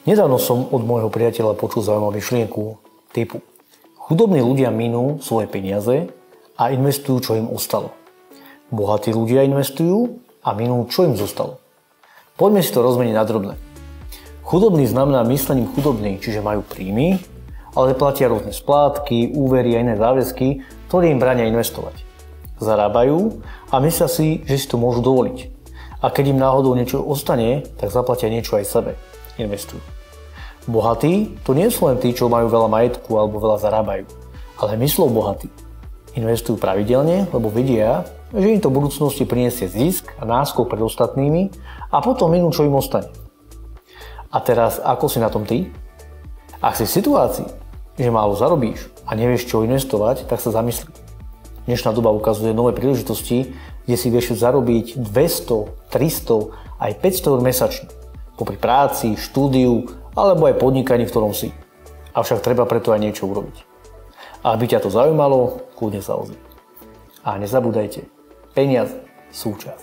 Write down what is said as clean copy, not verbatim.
Nedávno som od môjho priateľa počul zaujímavú myšlienku typu: chudobní ľudia minú svoje peniaze a investujú, čo im ostalo. Bohatí ľudia investujú a minú, čo im zostalo. Poďme si to rozmeniť na drobné. Chudobný znamená myslením chudobný, čiže majú príjmy, ale platia rôzne splátky, úvery a iné záväzky, ktoré im bránia investovať. Zarábajú a myslia si, že si to môžu dovoliť. A keď im náhodou niečo ostane, tak zaplatia niečo aj sebe. Investujú. Bohatí to nie sú len tí, čo majú veľa majetku alebo veľa zarábajú, ale myslou bohatí. Investujú pravidelne, lebo vedia, že im to v budúcnosti prinesie zisk a náskok pred ostatnými a potom minú, čo im ostane. A teraz, ako si na tom ty? Ak si v situácii, že málo zarobíš a nevieš, čo investovať, tak sa zamysli. Dnešná doba ukazuje nové príležitosti, kde si vieš zarobiť 200, 300, aj 500 eur mesačne. Popri práci, štúdiu, alebo aj podnikaní, v ktorom si. Avšak treba preto aj niečo urobiť. A aby ťa to zaujímalo, kľudne sa ozvi. A nezabúdajte, peniaze sú čas.